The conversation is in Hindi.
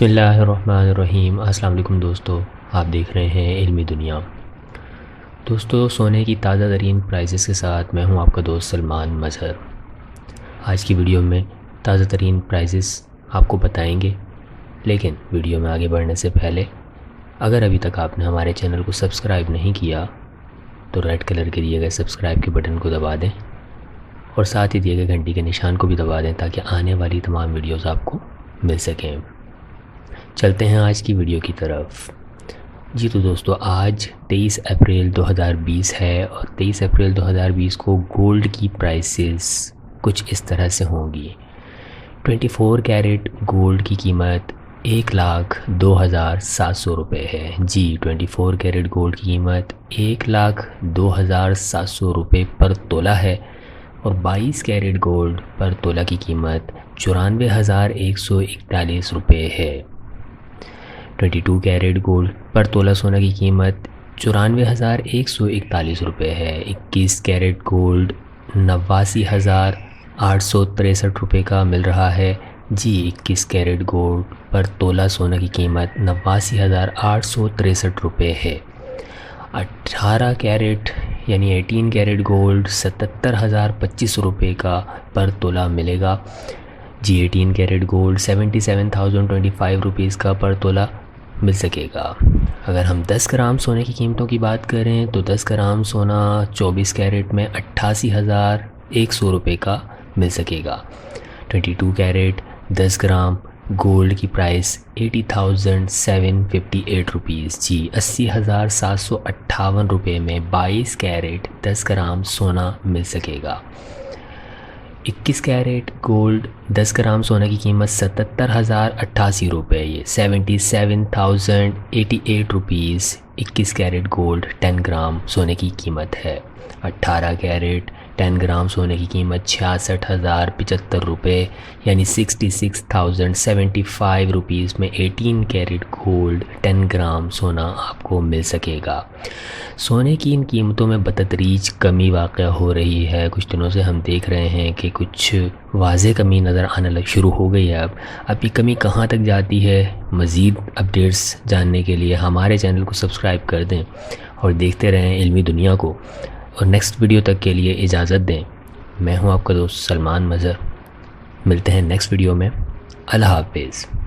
बिस्मिल्लाहिर्रहमानिर्रहीम। अस्सलाम वालेकुम दोस्तों, आप देख रहे हैं इल्मी दुनिया। दोस्तों, सोने की ताज़ा तरीन प्राइसेस के साथ मैं हूं आपका दोस्त सलमान मज़हर। आज की वीडियो में ताज़ा तरीन प्राइसेस आपको बताएंगे, लेकिन वीडियो में आगे बढ़ने से पहले अगर अभी तक आपने हमारे चैनल को सब्सक्राइब नहीं किया तो रेड कलर के दिए गए सब्सक्राइब के बटन को दबा दें और साथ ही दिए गए घंटी के निशान को भी दबा दें ताकि आने वाली तमाम वीडियोज़ आपको मिल सकें। चलते हैं आज की वीडियो की तरफ। जी तो दोस्तों, आज 23 अप्रैल 2020 है और 23 अप्रैल 2020 को गोल्ड की प्राइसेस कुछ इस तरह से होंगी। 24 कैरेट गोल्ड की कीमत 1,02,700 रुपये है। जी, 24 कैरेट गोल्ड की कीमत 1,02,700 रुपये पर तोला है और 22 कैरेट गोल्ड पर तोला की कीमत 94,141 रुपये है। 22 कैरेट गोल्ड पर तोला सोना की कीमत 94,141 रुपये है। 21 कैरेट गोल्ड 89,863 रुपये का मिल रहा है। जी, 21 कैरेट गोल्ड पर तोला सोना की कीमत 89,863 रुपये है। 18 कैरेट यानी 18 कैरेट गोल्ड 77,025 रुपये का पर तोला मिलेगा। जी, 18 कैरेट गोल्ड 77,025 रुपीज़ का पर तोला मिल सकेगा। अगर हम 10 ग्राम सोने की कीमतों की बात करें तो 10 ग्राम सोना 24 कैरेट में 88,100 रुपये का मिल सकेगा। 22 कैरेट 10 ग्राम गोल्ड की प्राइस 80,758 रुपीज़। जी, 80,758 रुपये में 22 कैरेट 10 ग्राम सोना मिल सकेगा। 21 कैरेट गोल्ड 10 ग्राम सोना की कीमत 77,088 रुपये, ये 77,088 रुपीज़ 21 कैरेट गोल्ड 10 ग्राम सोने की कीमत है। 18 कैरेट 10 ग्राम सोने की कीमत 66,075 रुपये यानी 66,075 रुपीज़ में 18 कैरेट गोल्ड 10 ग्राम सोना आपको मिल सकेगा। सोने की इन कीमतों में बतदरीज कमी वाक़या हो रही है। कुछ दिनों से हम देख रहे हैं कि कुछ वाज़ेह कमी नज़र आने शुरू हो गई है। अब ये कमी कहाँ तक जाती है, मज़ीद अपडेट्स जानने के लिए हमारे चैनल को सब्सक्राइब कर दें और देखते रहें इल्मी दुनिया को। और नेक्स्ट वीडियो तक के लिए इजाज़त दें। मैं हूं आपका दोस्त सलमान मज़हर। मिलते हैं नेक्स्ट वीडियो में। अल्लाह हाफ़िज़।